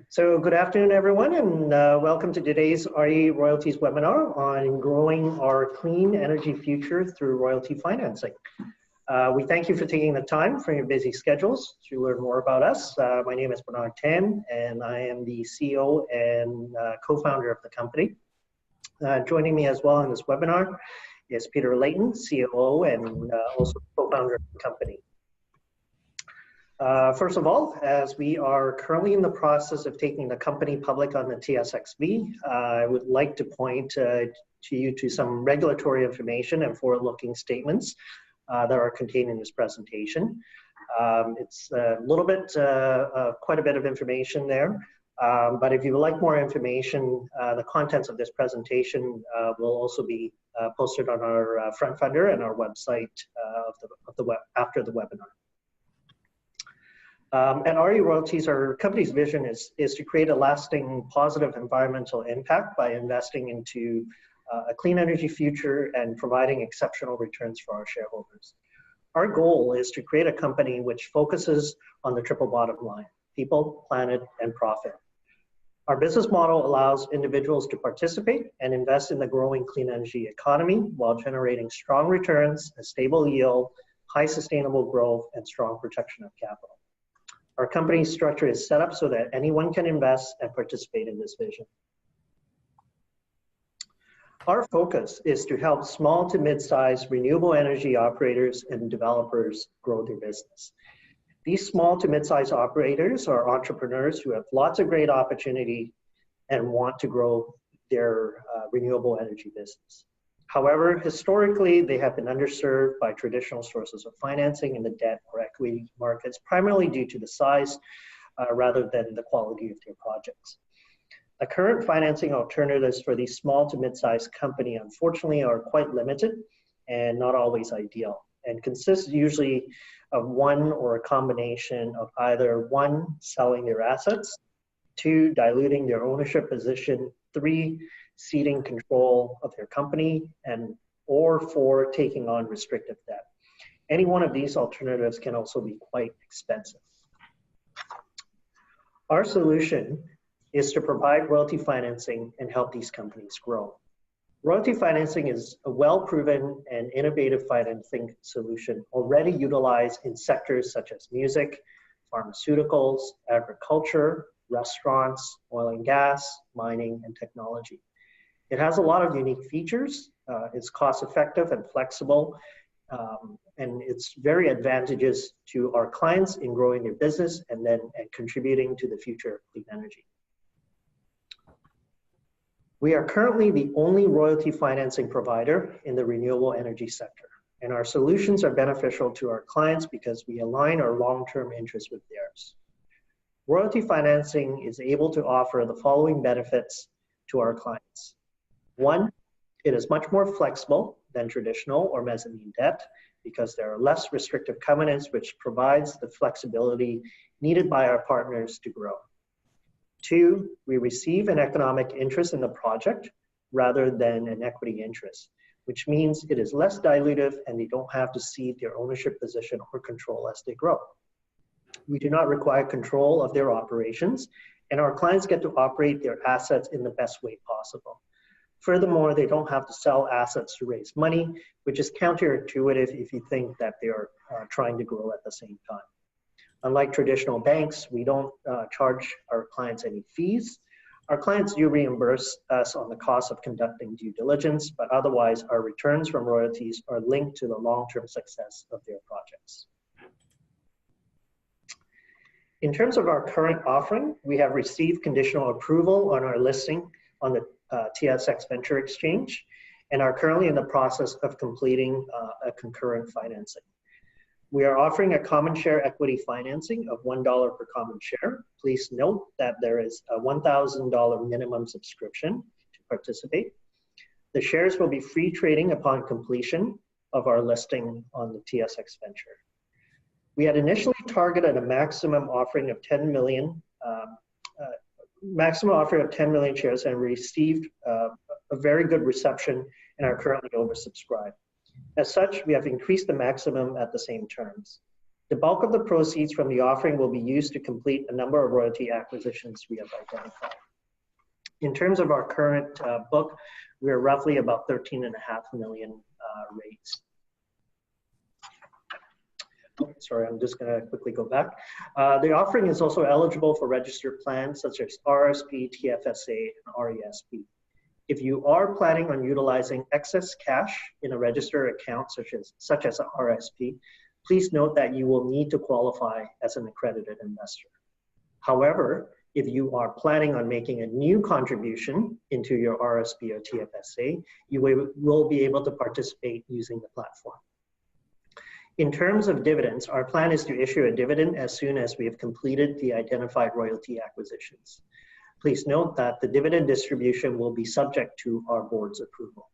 So good afternoon, everyone, and welcome to today's RE Royalties webinar on growing our clean energy future through royalty financing. We thank you for taking the time from your busy schedules to learn more about us. My name is Bernard Tan, and I am the CEO and co-founder of the company. Joining me as well in this webinar is Peter Layton, COO and also co-founder of the company. First of all, as we are currently in the process of taking the company public on the TSXV, I would like to point to some regulatory information and forward-looking statements that are contained in this presentation. It's a little bit, quite a bit of information there, but if you would like more information, the contents of this presentation will also be posted on our front fender and our website after the webinar. At RE Royalties, our company's vision is to create a lasting positive environmental impact by investing into a clean energy future and providing exceptional returns for our shareholders. Our goal is to create a company which focuses on the triple bottom line: people, planet, and profit. Our business model allows individuals to participate and invest in the growing clean energy economy while generating strong returns, a stable yield, high sustainable growth, and strong protection of capital. Our company's structure is set up so that anyone can invest and participate in this vision. Our focus is to help small to mid-sized renewable energy operators and developers grow their business. These small to mid-sized operators are entrepreneurs who have lots of great opportunity and want to grow their renewable energy business. However, historically, they have been underserved by traditional sources of financing in the debt or equity markets, primarily due to the size rather than the quality of their projects. The current financing alternatives for these small to mid-sized companies, unfortunately, are quite limited and not always ideal, and consist usually of one or a combination of either one, selling their assets, two, diluting their ownership position, three, ceding control of their company, or four, taking on restrictive debt. Any one of these alternatives can also be quite expensive. Our solution is to provide royalty financing and help these companies grow. Royalty financing is a well-proven and innovative financing solution already utilized in sectors such as music, pharmaceuticals, agriculture, restaurants, oil and gas, mining, and technology. It has a lot of unique features. It's cost-effective and flexible, and it's very advantageous to our clients in growing their business and contributing to the future of clean energy. We are currently the only royalty financing provider in the renewable energy sector, and our solutions are beneficial to our clients because we align our long-term interests with theirs. Royalty financing is able to offer the following benefits to our clients. One, it is much more flexible than traditional or mezzanine debt because there are less restrictive covenants, which provides the flexibility needed by our partners to grow. Two, we receive an economic interest in the project rather than an equity interest, which means it is less dilutive and they don't have to cede their ownership position or control as they grow. We do not require control of their operations, and our clients get to operate their assets in the best way possible. Furthermore, they don't have to sell assets to raise money, which is counterintuitive if you think that they are trying to grow at the same time. Unlike traditional banks, we don't charge our clients any fees. Our clients do reimburse us on the cost of conducting due diligence, but otherwise our returns from royalties are linked to the long-term success of their projects. In terms of our current offering, we have received conditional approval on our listing on the TSX Venture Exchange and are currently in the process of completing a concurrent financing. We are offering a common share equity financing of $1 per common share. Please note that there is a $1,000 minimum subscription to participate. The shares will be free trading upon completion of our listing on the TSX Venture. We had initially targeted a maximum offering of 10 million shares and received a very good reception and are currently oversubscribed. As such, we have increased the maximum at the same terms. The bulk of the proceeds from the offering will be used to complete a number of royalty acquisitions we have identified. In terms of our current book, we're roughly about 13.5 million raised. Oh, sorry, I'm just going to quickly go back. The offering is also eligible for registered plans such as RSP, TFSA, and RESP. If you are planning on utilizing excess cash in a registered account such as an RSP, please note that you will need to qualify as an accredited investor. However, if you are planning on making a new contribution into your RSP or TFSA, you will be able to participate using the platform. In terms of dividends, our plan is to issue a dividend as soon as we have completed the identified royalty acquisitions. Please note that the dividend distribution will be subject to our board's approval.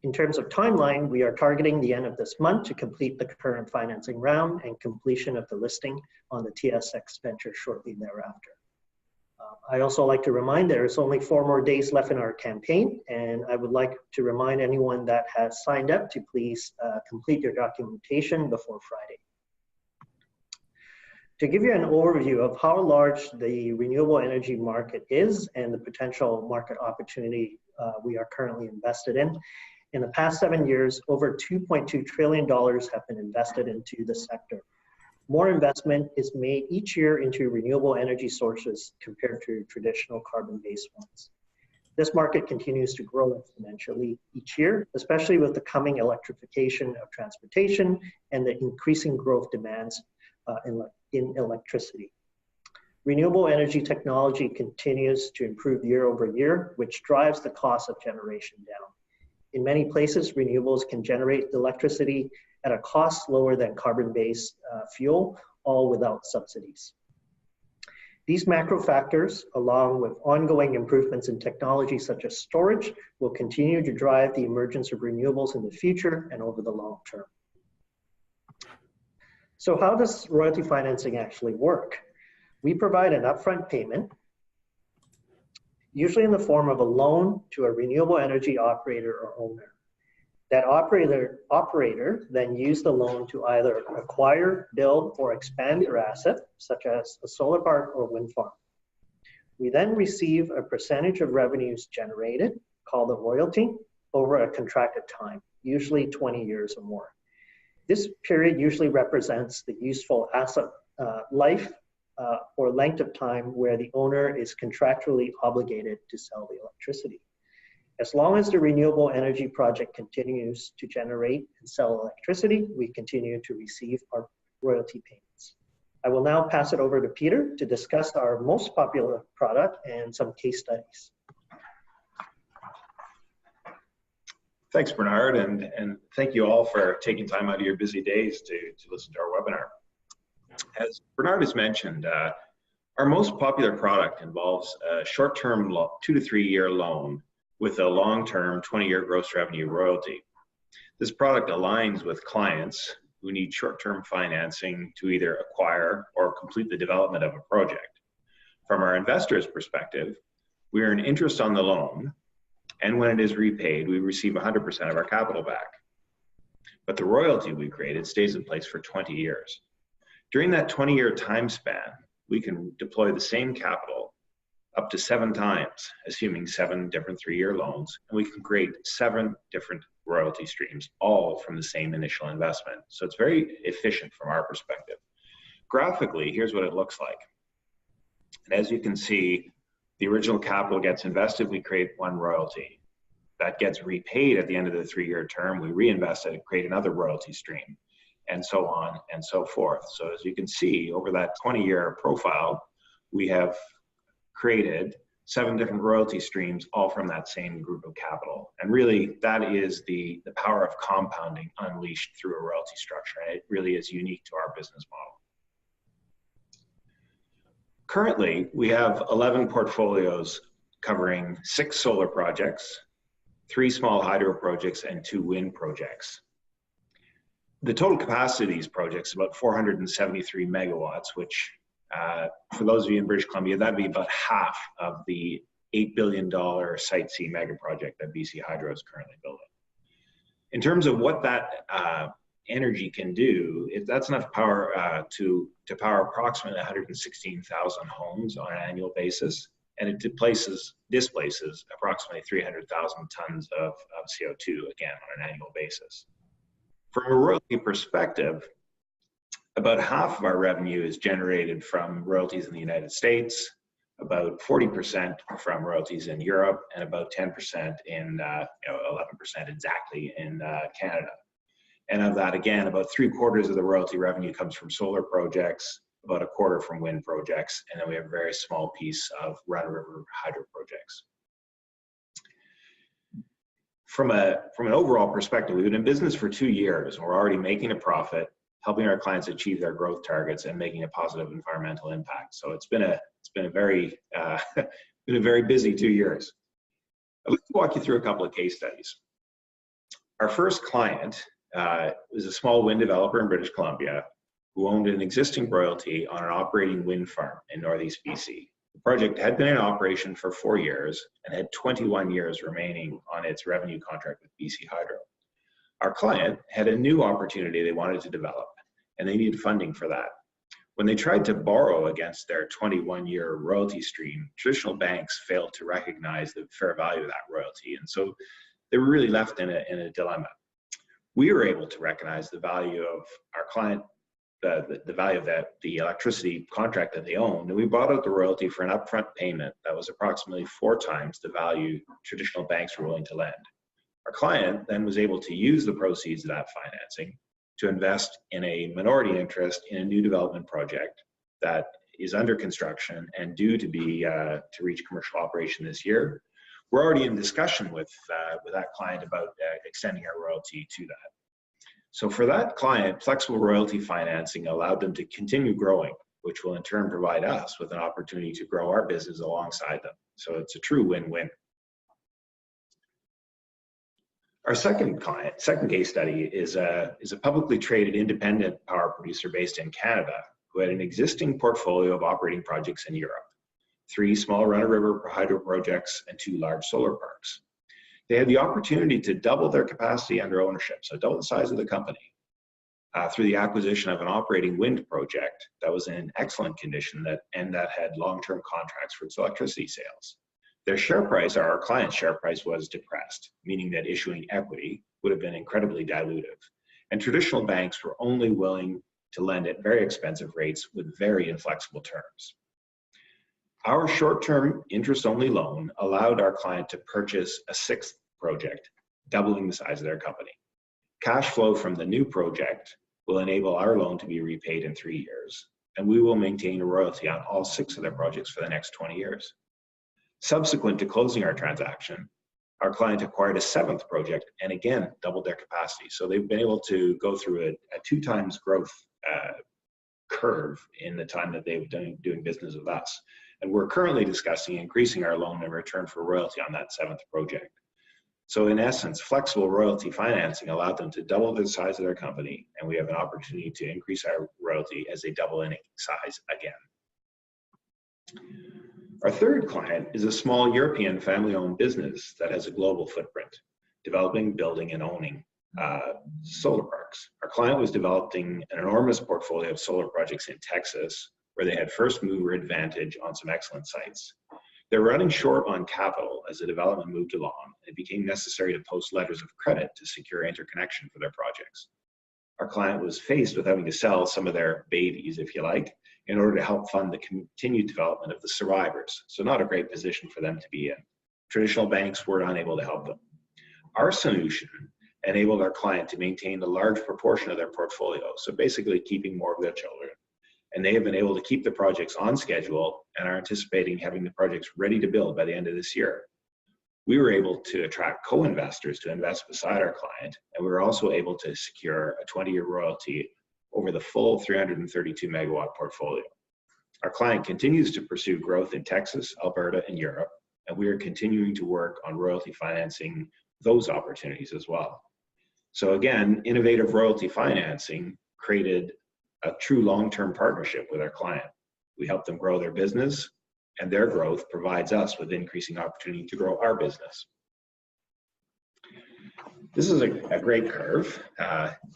In terms of timeline, we are targeting the end of this month to complete the current financing round and completion of the listing on the TSX Venture shortly thereafter. I also like to remind there is only 4 more days left in our campaign, and I would like to remind anyone that has signed up to please complete your documentation before Friday. To give you an overview of how large the renewable energy market is and the potential market opportunity we are currently invested in the past 7 years, over $2.2 trillion have been invested into the sector. More investment is made each year into renewable energy sources compared to traditional carbon-based ones. This market continues to grow exponentially each year, especially with the coming electrification of transportation and the increasing growth demands in electricity. Renewable energy technology continues to improve year over year, which drives the cost of generation down. In many places, renewables can generate electricity at a cost lower than carbon-based fuel, all without subsidies. These macro factors, along with ongoing improvements in technology such as storage, will continue to drive the emergence of renewables in the future and over the long term. So how does royalty financing actually work? We provide an upfront payment, usually in the form of a loan to a renewable energy operator or owner. That operator then use the loan to either acquire, build, or expand their asset, such as a solar park or wind farm. We then receive a percentage of revenues generated, called a royalty, over a contracted time, usually 20 years or more. This period usually represents the useful asset life or length of time where the owner is contractually obligated to sell the electricity. As long as the renewable energy project continues to generate and sell electricity, we continue to receive our royalty payments. I will now pass it over to Peter to discuss our most popular product and some case studies. Thanks, Bernard, and thank you all for taking time out of your busy days to listen to our webinar. As Bernard has mentioned, our most popular product involves a short-term 2 to 3 year loan with a long-term 20-year gross revenue royalty. This product aligns with clients who need short-term financing to either acquire or complete the development of a project. From our investors' perspective, we earn interest on the loan, and when it is repaid, we receive 100% of our capital back. But the royalty we created stays in place for 20 years. During that 20-year time span, we can deploy the same capital up to 7 times, assuming 7 different 3-year loans, and we can create 7 different royalty streams, all from the same initial investment. So it's very efficient from our perspective. Graphically, here's what it looks like. And as you can see, the original capital gets invested, we create 1 royalty. That gets repaid at the end of the 3-year term, we reinvest it and create another royalty stream, and so on and so forth. So as you can see, over that 20-year profile, we have created 7 different royalty streams, all from that same group of capital. And really, that is the power of compounding unleashed through a royalty structure. And it really is unique to our business model. Currently, we have 11 portfolios covering 6 solar projects, 3 small hydro projects, and 2 wind projects. The total capacity of these projects is about 473 megawatts, which for those of you in British Columbia, that'd be about half of the $8 billion Site C mega project that BC Hydro is currently building. In terms of what that energy can do, if that's enough power to power approximately 116,000 homes on an annual basis, and it displaces approximately 300,000 tons of CO2, again, on an annual basis. From a royalty perspective, about half of our revenue is generated from royalties in the United States, about 40% from royalties in Europe, and about 10% in, 11% exactly in Canada. And of that, again, about 3/4 of the royalty revenue comes from solar projects, about 1/4 from wind projects, and then we have a very small piece of run-of-river hydro projects. From an overall perspective, we've been in business for 2 years, and we're already making a profit, helping our clients achieve their growth targets, and making a positive environmental impact. So it's been a very busy 2 years. I'd like to walk you through a couple of case studies. Our first client was a small wind developer in British Columbia who owned an existing royalty on an operating wind farm in Northeast BC. The project had been in operation for 4 years and had 21 years remaining on its revenue contract with BC Hydro. Our client had a new opportunity they wanted to develop, and they needed funding for that. When they tried to borrow against their 21-year royalty stream, traditional banks failed to recognize the fair value of that royalty, and so they were really left in a dilemma. We were able to recognize the value of our client, the value of the electricity contract that they owned, and we bought out the royalty for an upfront payment that was approximately 4 times the value traditional banks were willing to lend. Our client then was able to use the proceeds of that financing to invest in a minority interest in a new development project that is under construction and due to be to reach commercial operation this year. We're already in discussion with that client about extending our royalty to that. So for that client, flexible royalty financing allowed them to continue growing, which will in turn provide us with an opportunity to grow our business alongside them. So it's a true win-win. Our second case study is a publicly traded independent power producer based in Canada who had an existing portfolio of operating projects in Europe, 3 small run-of-river hydro projects and 2 large solar parks. They had the opportunity to double their capacity under ownership, so double the size of the company, through the acquisition of an operating wind project that was in excellent condition that had long-term contracts for its electricity sales. Their share price, or our client's share price, was depressed, meaning that issuing equity would have been incredibly dilutive. And traditional banks were only willing to lend at very expensive rates with very inflexible terms. Our short-term interest-only loan allowed our client to purchase a 6th project, doubling the size of their company. Cash flow from the new project will enable our loan to be repaid in 3 years, and we will maintain a royalty on all 6 of their projects for the next 20 years. Subsequent to closing our transaction, our client acquired a 7th project and again doubled their capacity. So they've been able to go through a 2 times growth curve in the time that they've been doing business with us. And we're currently discussing increasing our loan in return for royalty on that 7th project. So in essence, flexible royalty financing allowed them to double the size of their company, and we have an opportunity to increase our royalty as they double in size again. Our third client is a small European family-owned business that has a global footprint, developing, building, and owning solar parks. Our client was developing an enormous portfolio of solar projects in Texas, where they had first mover advantage on some excellent sites. They were running short on capital as the development moved along. It became necessary to post letters of credit to secure interconnection for their projects. Our client was faced with having to sell some of their babies, if you like, in order to help fund the continued development of the survivors. So not a great position for them to be in. Traditional banks were unable to help them. Our solution enabled our client to maintain a large proportion of their portfolio, so basically keeping more of their children. And they have been able to keep the projects on schedule and are anticipating having the projects ready to build by the end of this year. We were able to attract co-investors to invest beside our client, and we were also able to secure a 20-year royalty over the full 332 megawatt portfolio. Our client continues to pursue growth in Texas, Alberta, and Europe, and we are continuing to work on royalty financing those opportunities as well. So again, innovative royalty financing created a true long-term partnership with our client. We help them grow their business, and their growth provides us with increasing opportunity to grow our business. This is a great curve.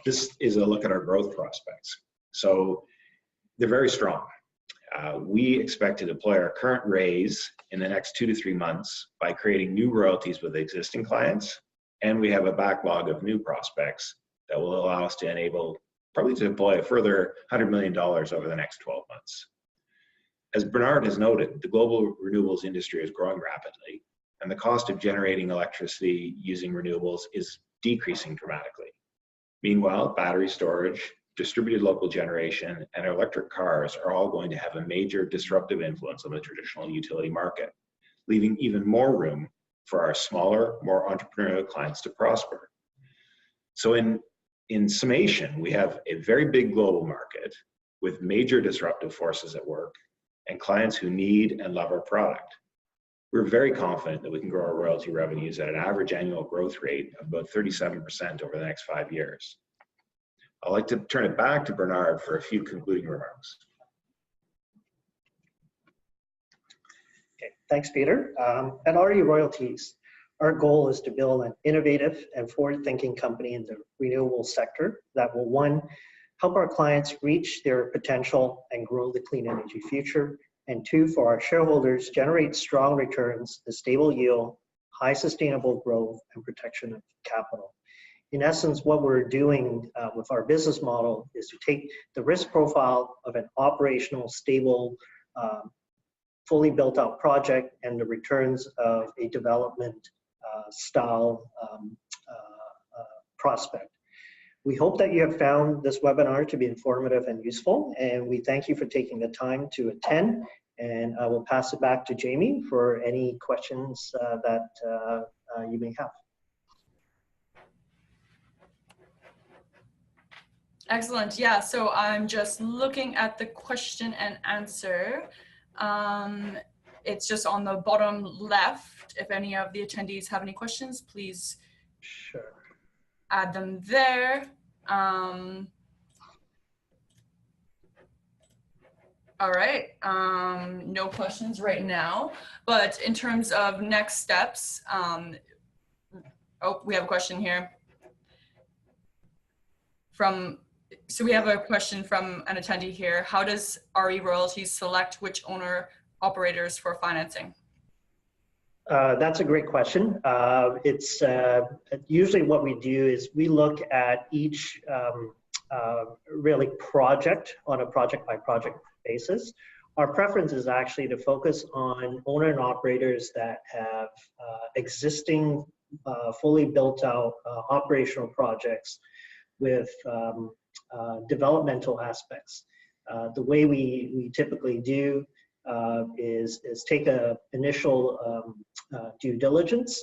This is a look at our growth prospects. So they're very strong. We expect to deploy our current raise in the next 2 to 3 months by creating new royalties with existing clients. And we have a backlog of new prospects that will allow us to enable probably to deploy a further $100 million over the next 12 months. As Bernard has noted, the global renewables industry is growing rapidly, and the cost of generating electricity using renewables is decreasing dramatically. Meanwhile, battery storage, distributed local generation, and electric cars are all going to have a major disruptive influence on the traditional utility market, leaving even more room for our smaller, more entrepreneurial clients to prosper. So in summation, we have a very big global market with major disruptive forces at work and clients who need and love our product. We're very confident that we can grow our royalty revenues at an average annual growth rate of about 37% over the next 5 years. I'd like to turn it back to Bernard for a few concluding remarks. Okay, thanks, Peter. At RE Royalties, our goal is to build an innovative and forward-thinking company in the renewable sector that will, one, help our clients reach their potential and grow the clean energy future, and two, for our shareholders, generate strong returns, a stable yield, high sustainable growth, and protection of capital. In essence, what we're doing with our business model is to take the risk profile of an operational, stable, fully built out project and the returns of a development style prospect. We hope that you have found this webinar to be informative and useful, and we thank you for taking the time to attend. And I will pass it back to Jamie for any questions that you may have. Excellent. Yeah, so I'm just looking at the question and answer. It's just on the bottom left. If any of the attendees have any questions, please add them there. All right, no questions right now, but in terms of next steps, oh, we have a question here so we have a question from an attendee here. How does RE Royalties select which owner operators for financing? That's a great question. It's usually what we do is we look at each really project on a project by project basis. Our preference is actually to focus on owner and operators that have existing fully built out operational projects with developmental aspects. The way we typically do is take a initial due diligence.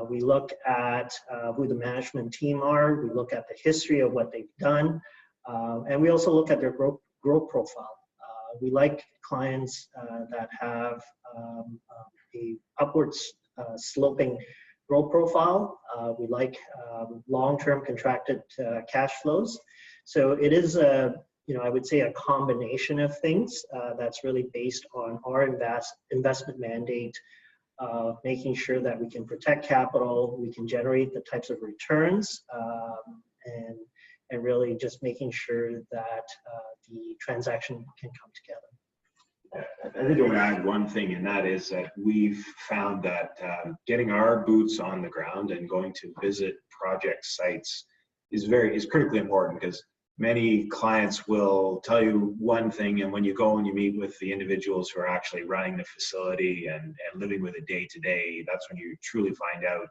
We look at who the management team are. We look at the history of what they've done, and we also look at their growth profile. We like clients that have a upwards sloping growth profile. We like long-term contracted cash flows. So it is I would say a combination of things that's really based on our investment mandate, making sure that we can protect capital, we can generate the types of returns, and really just making sure that the transaction can come together. I think I would add one thing, and that is that we've found that getting our boots on the ground and going to visit project sites is critically important, because many clients will tell you one thing, and when you go and you meet with the individuals who are actually running the facility and living with it day to day, that's when you truly find out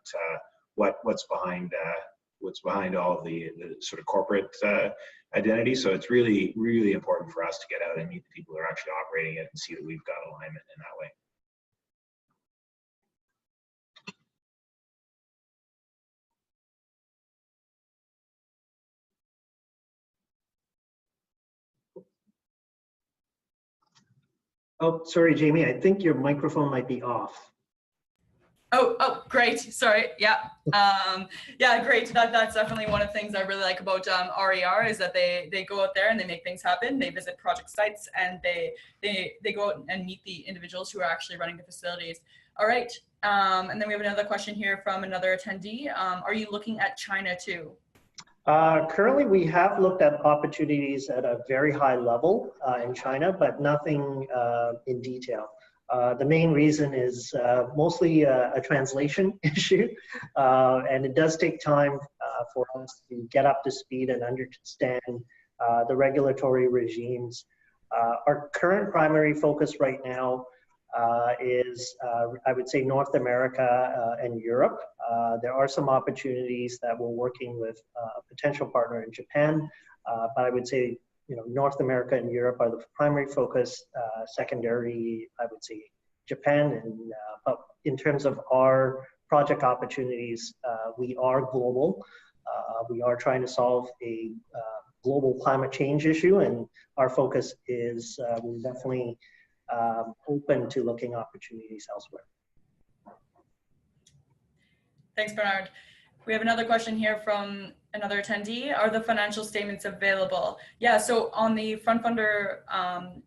what's behind all the sort of corporate identity. So it's really, really important for us to get out and meet the people who are actually operating it and see that we've got alignment in that way. Oh, sorry, Jamie, I think your microphone might be off. Oh, great. Sorry. Yeah. Yeah, great. That's definitely one of the things I really like about RER is that they go out there and they make things happen. They visit project sites and they go out and meet the individuals who are actually running the facilities. All right. And then we have another question here from another attendee. Are you looking at China too? Currently, we have looked at opportunities at a very high level in China, but nothing in detail. The main reason is mostly a translation issue, and it does take time for us to get up to speed and understand the regulatory regimes. Our current primary focus right now is, I would say, North America and Europe. There are some opportunities that we're working with a potential partner in Japan, but I would say, North America and Europe are the primary focus. Secondary, I would say, Japan. And but in terms of our project opportunities, we are global. We are trying to solve a global climate change issue, and our focus is we're definitely open to looking opportunities elsewhere. Thanks, Bernard. We have another question here from another attendee. Are the financial statements available? Yeah, so on the Front Funder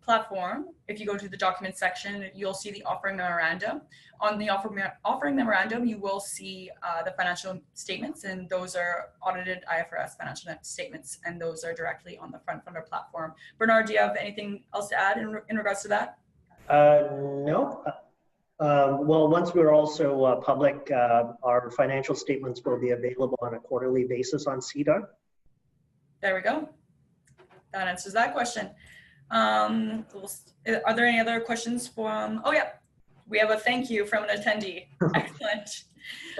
platform, if you go to the documents section, you'll see the offering memorandum. On the offering memorandum, you will see the financial statements, and those are audited IFRS financial statements, and those are directly on the Front Funder platform. Bernard, do you have anything else to add in regards to that? No. Well, once we're also public, our financial statements will be available on a quarterly basis on CDAR. There we go. That answers that question. Are there any other questions from, oh yeah, we have a thank you from an attendee. Excellent.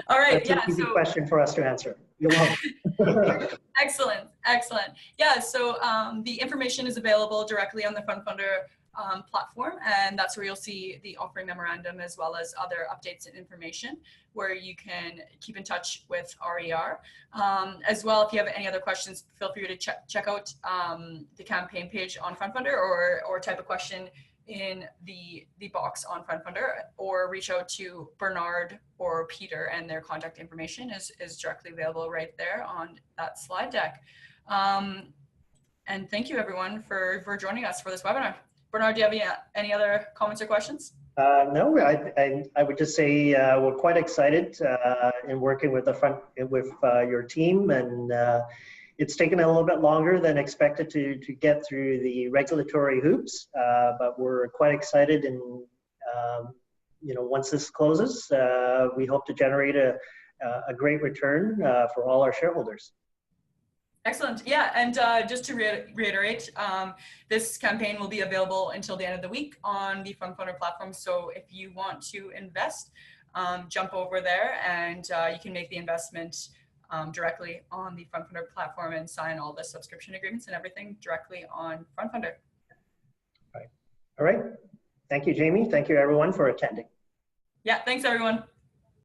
All right. That's an easy question for us to answer. You're welcome. Excellent. Excellent. Yeah, so the information is available directly on the Front Funder platform, and that's where you'll see the offering memorandum as well as other updates and information where you can keep in touch with RER. As well, if you have any other questions, feel free to check out the campaign page on Front Funder, or type a question in the box on Front Funder, or reach out to Bernard or Peter, and their contact information is directly available right there on that slide deck. And thank you everyone for joining us for this webinar. Bernard, do you have any other comments or questions? No, I would just say we're quite excited in working with your team, and it's taken a little bit longer than expected to get through the regulatory hoops, but we're quite excited, and once this closes, we hope to generate a great return for all our shareholders. Excellent. Yeah, and just to reiterate, this campaign will be available until the end of the week on the Front Funder platform. So if you want to invest, jump over there, and you can make the investment directly on the Front Funder platform and sign all the subscription agreements and everything directly on Front Funder. All right. Thank you, Jamie. Thank you, everyone, for attending. Yeah, thanks, everyone.